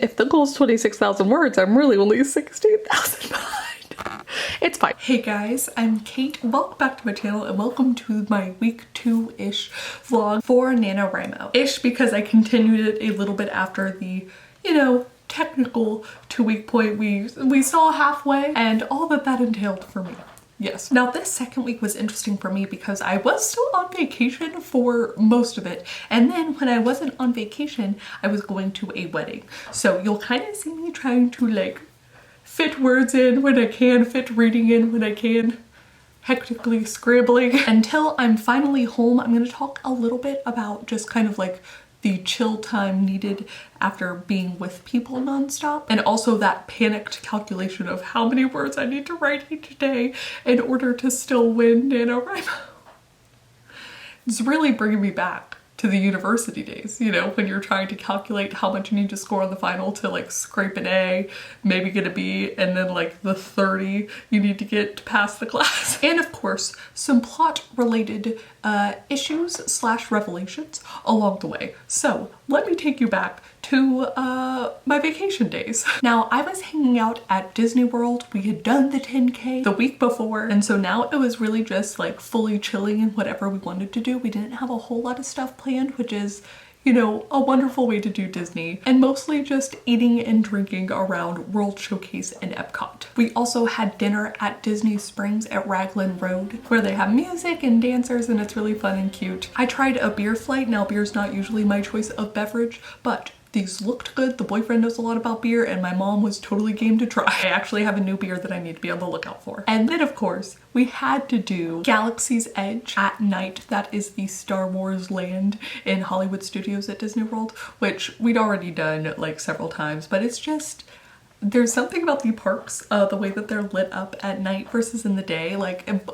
If the goal is 26,000 words, I'm really only 16,000 behind. It's fine. Hey guys, I'm Kate. Welcome back to my channel and welcome to my week 2-ish vlog for NaNoWriMo. Ish because I continued it a little bit after the, technical 2-week point we saw halfway and all that entailed for me. Yes. Now this second week was interesting for me because I was still on vacation for most of it. And then when I wasn't on vacation, I was going to a wedding. So you'll kind of see me trying to fit words in when I can, fit reading in when I can, hectically scrambling. Until I'm finally home, I'm going to talk a little bit about just kind of the chill time needed after being with people nonstop, and also that panicked calculation of how many words I need to write each day in order to still win NaNoWriMo. It's really bringing me back to the university days, when you're trying to calculate how much you need to score on the final to scrape an A, maybe get a B, and then the 30 you need to get to pass the class. And of course, some plot related issues / revelations along the way. So let me take you back to my vacation days. Now I was hanging out at Disney World. We had done the 10K the week before, and so now it was really just fully chilling in whatever we wanted to do. We didn't have a whole lot of stuff planned, which is a wonderful way to do Disney, and mostly just eating and drinking around World Showcase and Epcot. We also had dinner at Disney Springs at Raglan Road, where they have music and dancers and it's really fun and cute. I tried a beer flight. Now beer's not usually my choice of beverage, but these looked good. The boyfriend knows a lot about beer and my mom was totally game to try. I actually have a new beer that I need to be on the lookout for. And then of course, we had to do Galaxy's Edge at night. That is the Star Wars land in Hollywood Studios at Disney World, which we'd already done several times, but it's just, there's something about the parks, the way that they're lit up at night versus in the day.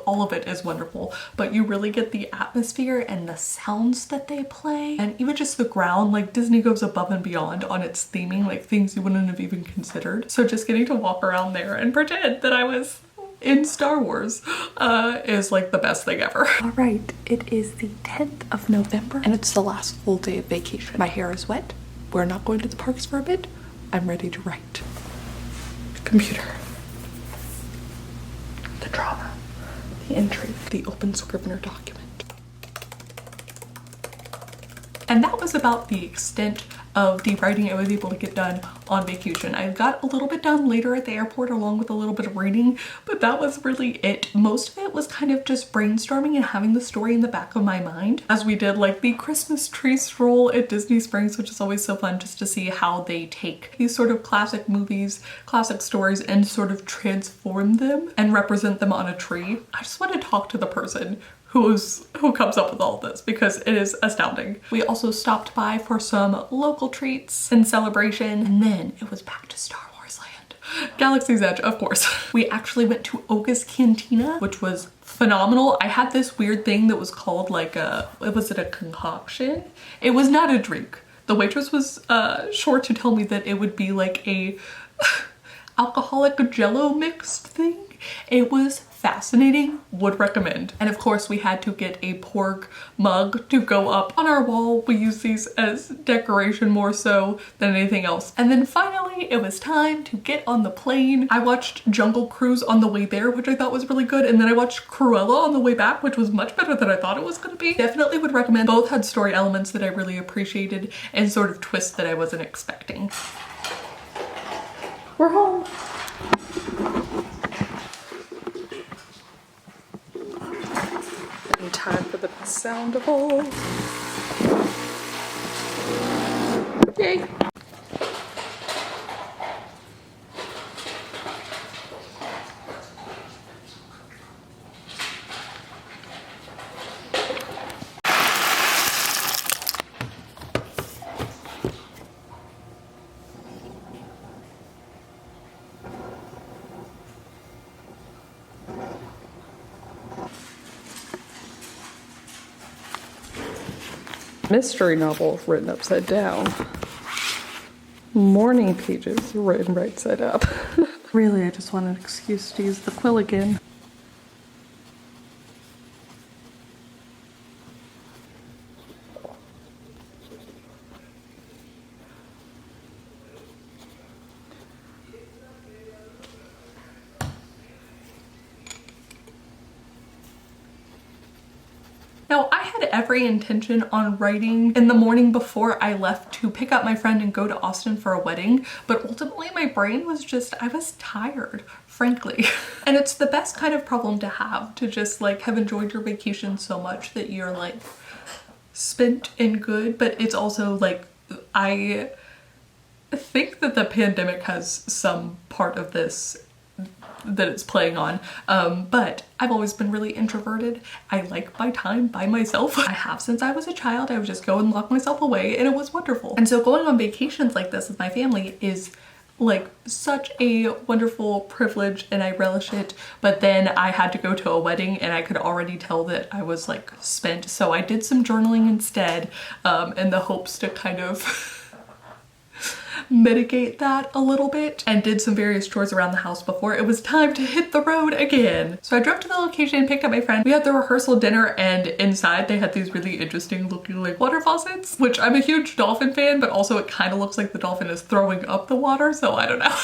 All of it is wonderful, but you really get the atmosphere and the sounds that they play, and even just the ground. Disney goes above and beyond on its theming, things you wouldn't have even considered. So just getting to walk around there and pretend that I was in Star Wars is the best thing ever. All right, it is the 10th of November and it's the last full day of vacation. My hair is wet. We're not going to the parks for a bit. I'm ready to write. Computer, the drama, the intrigue, the open Scrivener document. And that was about the extent of the writing I was able to get done on vacation. I got a little bit done later at the airport along with a little bit of reading, but that was really it. Most of it was kind of just brainstorming and having the story in the back of my mind as we did the Christmas tree stroll at Disney Springs, which is always so fun just to see how they take these sort of classic movies, classic stories, and sort of transform them and represent them on a tree. I just want to talk to the person who comes up with all of this because it is astounding. We also stopped by for some local treats and celebration, and then it was back to Star Wars land. Galaxy's Edge, of course. We actually went to Oga's Cantina, which was phenomenal. I had this weird thing that was called was it a concoction? It was not a drink. The waitress was sure to tell me that it would be a alcoholic jello mixed thing. It was fascinating, would recommend. And of course we had to get a porg mug to go up on our wall. We use these as decoration more so than anything else. And then finally it was time to get on the plane. I watched Jungle Cruise on the way there, which I thought was really good, and then I watched Cruella on the way back, which was much better than I thought it was going to be. Definitely would recommend. Both had story elements that I really appreciated and sort of twists that I wasn't expecting. We're home. In time for the sound of all. Yay! Mystery novel written upside down. Morning pages written right side up. Really, I just want an excuse to use the quill again. Now, I had every intention on writing in the morning before I left to pick up my friend and go to Austin for a wedding, but ultimately my brain was just, I was tired, frankly. And it's the best kind of problem to have, to just like have enjoyed your vacation so much that you're like spent and good, but it's also like, I think that the pandemic has some part of this that it's playing on, but I've always been really introverted. I like my time by myself. I have since I was a child. I would just go and lock myself away and it was wonderful. And so going on vacations like this with my family is like such a wonderful privilege and I relish it. But then I had to go to a wedding and I could already tell that I was like spent. So I did some journaling instead, in the hopes to kind of mitigate that a little bit, and did some various chores around the house before it was time to hit the road again. So I drove to the location, picked up my friend. We had the rehearsal dinner, and inside they had these really interesting looking like water faucets, which I'm a huge dolphin fan, but also it kind of looks like the dolphin is throwing up the water, so I don't know.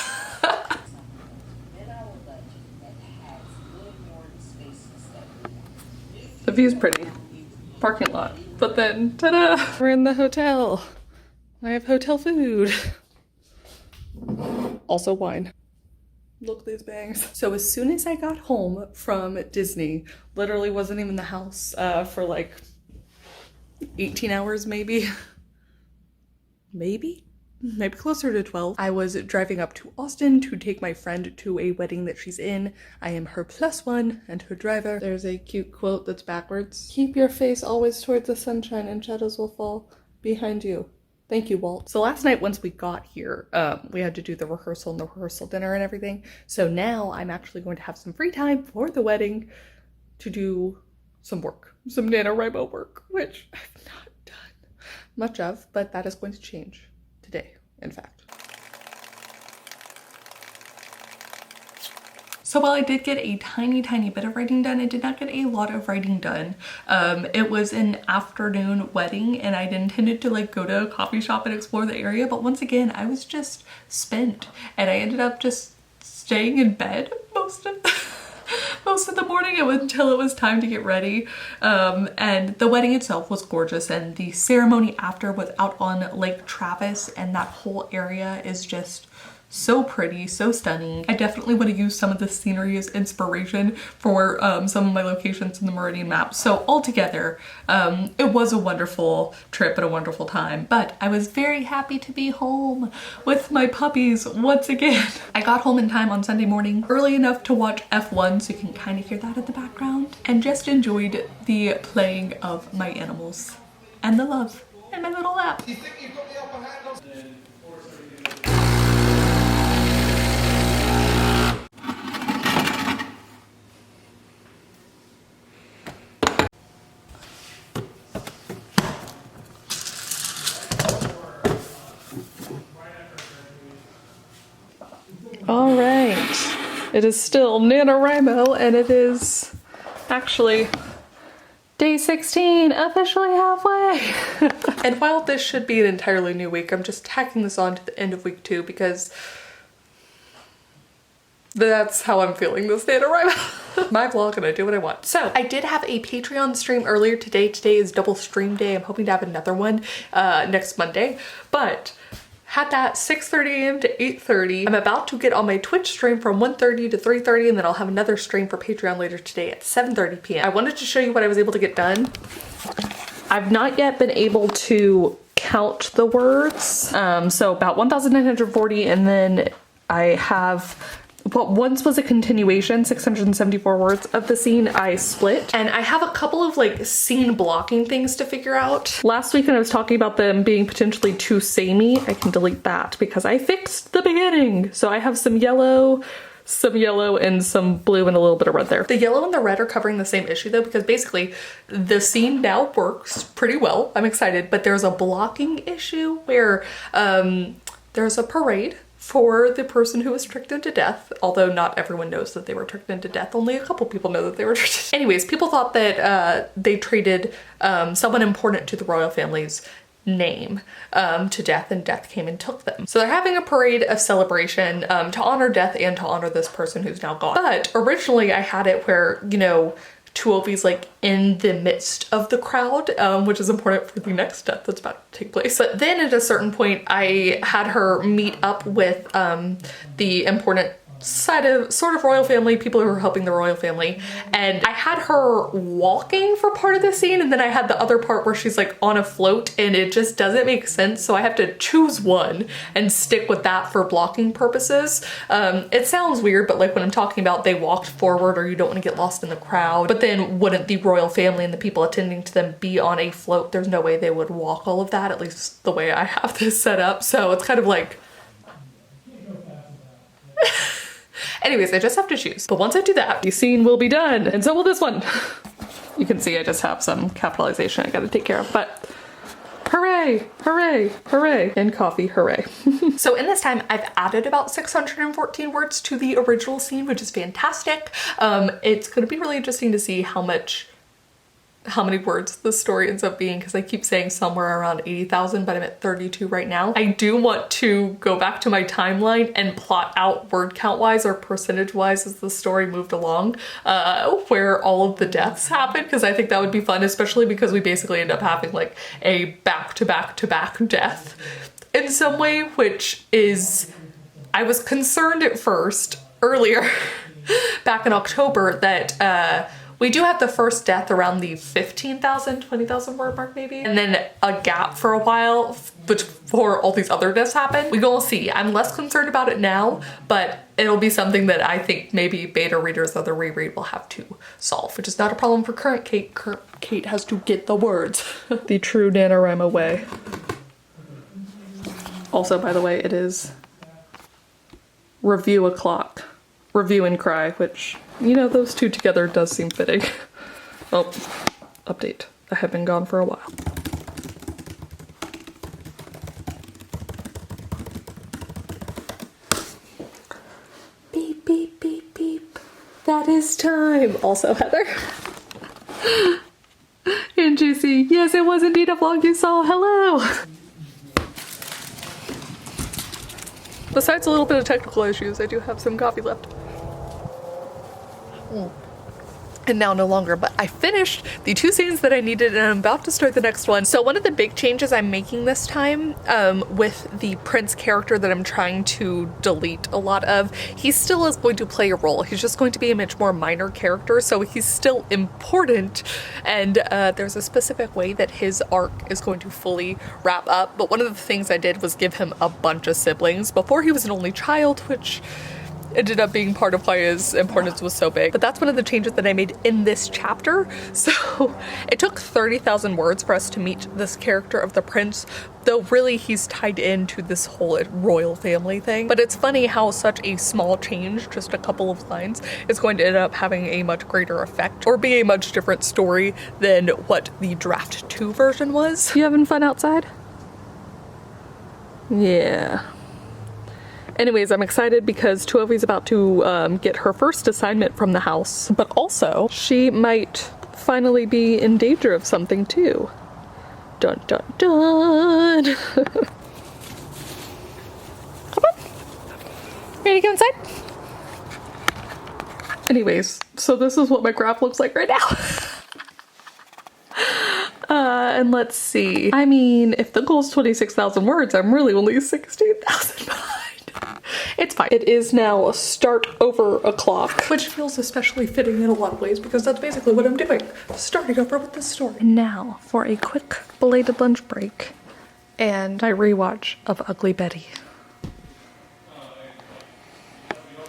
The view's pretty. Parking lot. But then, ta-da! We're in the hotel. I have hotel food. Also wine. Look at these bangs. So as soon as I got home from Disney, literally wasn't even in the house for like 18 hours maybe. Maybe closer to 12. I was driving up to Austin to take my friend to a wedding that she's in. I am her +1 and her driver. There's a cute quote that's backwards. Keep your face always towards the sunshine and shadows will fall behind you. Thank you, Walt. So last night, once we got here, we had to do the rehearsal and the rehearsal dinner and everything. So now I'm actually going to have some free time for the wedding to do some work, some NaNoWriMo work, which I've not done much of, but that is going to change today, in fact. So while I did get a tiny bit of writing done, I did not get a lot of writing done. It was an afternoon wedding and I'd intended to like go to a coffee shop and explore the area, but once again, I was just spent and I ended up just staying in bed most of the morning until it was time to get ready. And the wedding itself was gorgeous and the ceremony after was out on Lake Travis and that whole area is just so pretty, so stunning. I definitely want to use some of the scenery as inspiration for some of my locations in the Meridian map. So altogether, it was a wonderful trip and a wonderful time, but I was very happy to be home with my puppies once again. I got home in time on Sunday morning, early enough to watch F1, so you can kind of hear that in the background, and just enjoyed the playing of my animals and the love and my little lap. All right, it is still NaNoWriMo and it is actually day 16, officially halfway. And while this should be an entirely new week, I'm just tacking this on to the end of week 2 because that's how I'm feeling this NaNoWriMo. My vlog and I do what I want. So I did have a Patreon stream earlier today. Today is double stream day. I'm hoping to have another one next Monday, but had that 6:30 a.m. to 8:30. I'm about to get on my Twitch stream from 1:30 to 3:30 and then I'll have another stream for Patreon later today at 7:30 p.m. I wanted to show you what I was able to get done. I've not yet been able to count the words. So about 1,940 and then I have what once was a continuation, 674 words of the scene I split. And I have a couple of like scene blocking things to figure out. Last week when I was talking about them being potentially too samey, I can delete that because I fixed the beginning. So I have some yellow and some blue and a little bit of red there. The yellow and the red are covering the same issue though, because basically the scene now works pretty well. I'm excited, but there's a blocking issue where there's a parade for the person who was tricked into death, although not everyone knows that they were tricked into death. Only a couple people know that they were tricked. Anyways, people thought that they traded someone important to the royal family's name to death, and death came and took them. So they're having a parade of celebration to honor death and to honor this person who's now gone. But originally I had it where, you know, Tuovi's like in the midst of the crowd, which is important for the next death that's about to take place. But then at a certain point, I had her meet up with the important sort of royal family, people who were helping the royal family, and I had her walking for part of the scene, and then I had the other part where she's like on a float, and it just doesn't make sense, so I have to choose one and stick with that for blocking purposes. It sounds weird, but like when I'm talking about they walked forward or you don't want to get lost in the crowd, but then wouldn't the royal family and the people attending to them be on a float? There's no way they would walk all of that, at least the way I have this set up, so it's kind of like anyways, I just have to choose. But once I do that, the scene will be done. And so will this one. You can see I just have some capitalization I gotta take care of, but hooray, hooray, hooray, and coffee, hooray. So in this time, I've added about 614 words to the original scene, which is fantastic. It's gonna be really interesting to see how many words the story ends up being, because I keep saying somewhere around 80,000, but I'm at 32 right now. I do want to go back to my timeline and plot out word count wise or percentage wise as the story moved along, where all of the deaths happen, because I think that would be fun, especially because we basically end up having like a back-to-back-to-back death in some way, which is, I was concerned at first earlier back in October that we do have the first death around the 15,000, 20,000 word mark maybe, and then a gap for a while before all these other deaths happen. We gonna see. I'm less concerned about it now, but it'll be something that I think maybe beta readers of the reread will have to solve, which is not a problem for current Kate. Current Kate has to get the words. The true NaNoWriMo way. Also, by the way, it is review o'clock. Review and cry, which, you know, those two together does seem fitting. Oh, update. I have been gone for a while. Beep, beep, beep, beep. That is time. Also, Heather. And Juicy. Yes, it was indeed a vlog you saw. Hello. Besides a little bit of technical issues, I do have some coffee left. And now no longer, but I finished the two scenes that I needed and I'm about to start the next one. So one of the big changes I'm making this time with the Prince character that I'm trying to delete a lot of, he still is going to play a role. He's just going to be a much more minor character, so he's still important, and there's a specific way that his arc is going to fully wrap up. But one of the things I did was give him a bunch of siblings. Before he was an only child, which ended up being part of why his importance was so big. But that's one of the changes that I made in this chapter. So it took 30,000 words for us to meet this character of the prince, though really he's tied into this whole royal family thing. But it's funny how such a small change, just a couple of lines, is going to end up having a much greater effect or be a much different story than what the draft 2 version was. You having fun outside? Yeah. Anyways, I'm excited because Tuovi's about to get her first assignment from the house, but also she might finally be in danger of something too. Dun dun dun! Come on! Ready to go inside? Anyways, so this is what my graph looks like right now. And let's see. I mean, if the goal is 26,000 words, I'm really only 16,000 behind. It's fine. It is now start over o'clock, which feels especially fitting in a lot of ways because that's basically what I'm doing. Starting over with this story. And now for a quick belated lunch break and my rewatch of Ugly Betty.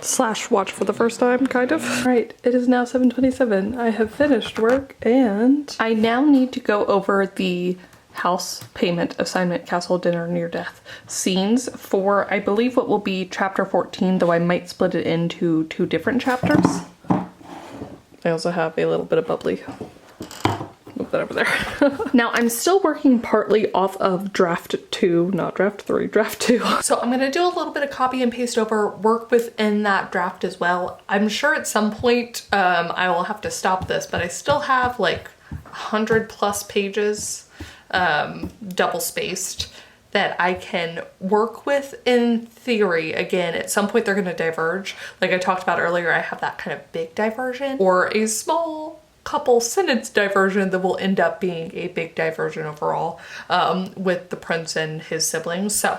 Slash watch for the first time, kind of. Right, it is now 7:27. I have finished work and I now need to go over the house payment assignment castle dinner near death scenes for I believe what will be chapter 14, though I might split it into 2 different chapters. I also have a little bit of bubbly. Move that over there. Now I'm still working partly off of draft 2, not draft 3, draft 2. So I'm gonna do a little bit of copy and paste over, work within that draft as well. I'm sure at some point I will have to stop this, but I still have like 100 plus pages double spaced that I can work with in theory. Again, at some point they're going to diverge. Like I talked about earlier, I have that kind of big diversion or a small couple sentence diversion that will end up being a big diversion overall with the prince and his siblings. So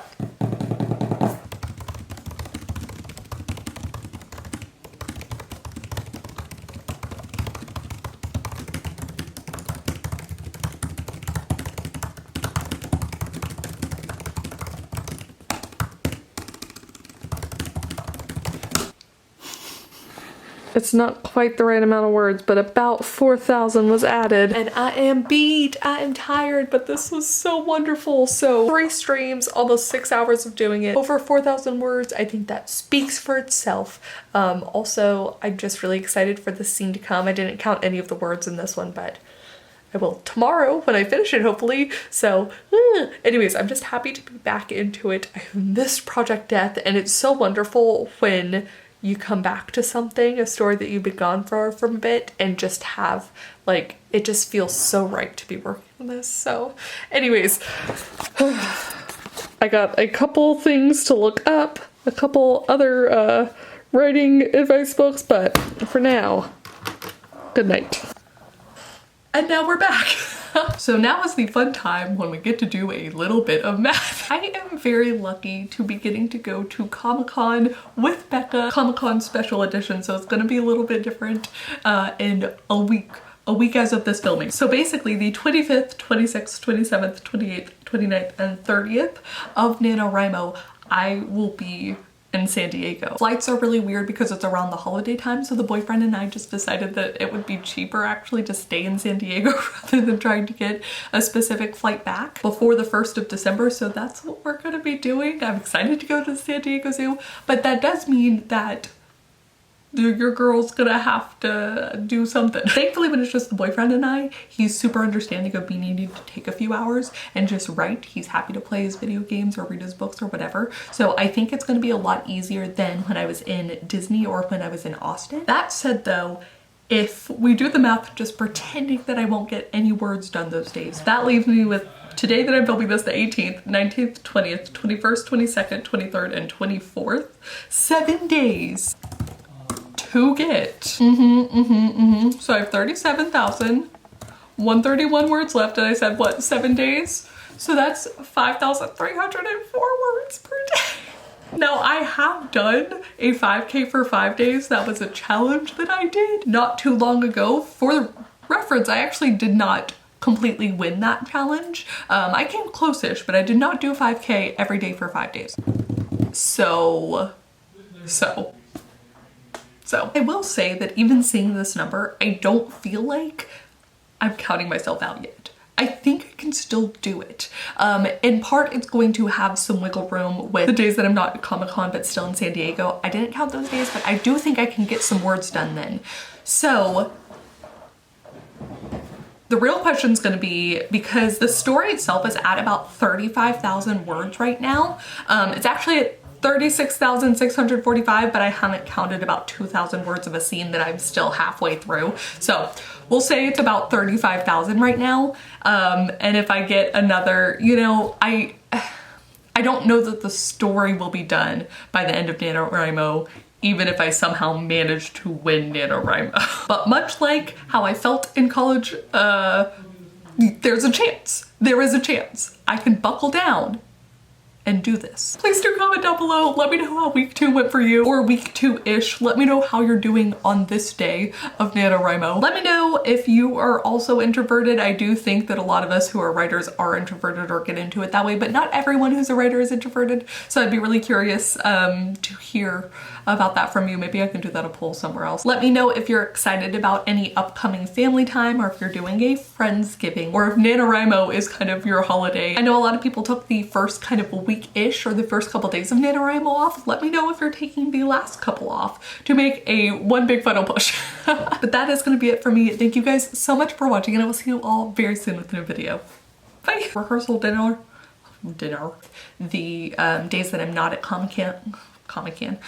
it's not quite the right amount of words, but about 4,000 was added. And I am beat, I am tired, but this was so wonderful. So 3 streams, almost 6 hours of doing it, over 4,000 words. I think that speaks for itself. Also, I'm just really excited for the scene to come. I didn't count any of the words in this one, but I will tomorrow when I finish it, hopefully. So anyways, I'm just happy to be back into it. I missed Project Death, and it's so wonderful when you come back to something, a story that you've been gone for a bit, and just have, like, it just feels so right to be working on this. So anyways, I got a couple things to look up, a couple other writing advice books, but for now, good night. And now we're back. So now is the fun time when we get to do a little bit of math. I am very lucky to be getting to go to Comic-Con with Becca, Comic-Con special edition, so it's gonna be a little bit different in a week as of this filming. So basically the 25th, 26th, 27th, 28th, 29th, and 30th of NaNoWriMo, I will be in San Diego. Flights are really weird because it's around the holiday time, so the boyfriend and I just decided that it would be cheaper actually to stay in San Diego rather than trying to get a specific flight back before the 1st of December, so that's what we're gonna be doing. I'm excited to go to the San Diego Zoo, but that does mean that your girl's gonna have to do something. Thankfully, when it's just the boyfriend and I, he's super understanding of me needing to take a few hours and just write. He's happy to play his video games or read his books or whatever. So I think it's gonna be a lot easier than when I was in Disney or when I was in Austin. That said though, if we do the math just pretending that I won't get any words done those days, that leaves me with today that I'm filming this, the 18th, 19th, 20th, 21st, 22nd, 23rd, and 24th, 7 days to get. So I have 37,131 words left, and I said, what, 7 days? So that's 5,304 words per day. Now, I have done a 5K for 5 days. That was a challenge that I did not too long ago. For reference, I actually did not completely win that challenge. I came close-ish, but I did not do 5K every day for 5 days. So I will say that even seeing this number, I don't feel like I'm counting myself out yet. I think I can still do it. In part, it's going to have some wiggle room with the days that I'm not at Comic-Con but still in San Diego. I didn't count those days, but I do think I can get some words done then. So the real question is going to be, because the story itself is at about 35,000 words right now. It's actually at 36,645, but I haven't counted about 2,000 words of a scene that I'm still halfway through. So we'll say it's about 35,000 right now. And if I get another, you know, I don't know that the story will be done by the end of NaNoWriMo, even if I somehow manage to win NaNoWriMo. But much like how I felt in college, there's a chance. There is a chance I can buckle down and do this. Please do comment down below. Let me know how week 2 went for you, or week 2-ish. Let me know how you're doing on this day of NaNoWriMo. Let me know if you are also introverted. I do think that a lot of us who are writers are introverted or get into it that way, but not everyone who's a writer is introverted. So I'd be really curious to hear about that from you. Maybe I can do that a poll somewhere else. Let me know if you're excited about any upcoming family time, or if you're doing a Friendsgiving, or if NaNoWriMo is kind of your holiday. I know a lot of people took the first kind of week-ish or the first couple days of NaNoWriMo off. Let me know if you're taking the last couple off to make a one big final push. But that is going to be it for me. Thank you guys so much for watching, and I will see you all very soon with a new video. Bye! Rehearsal dinner. The days that I'm not at Comic-Con.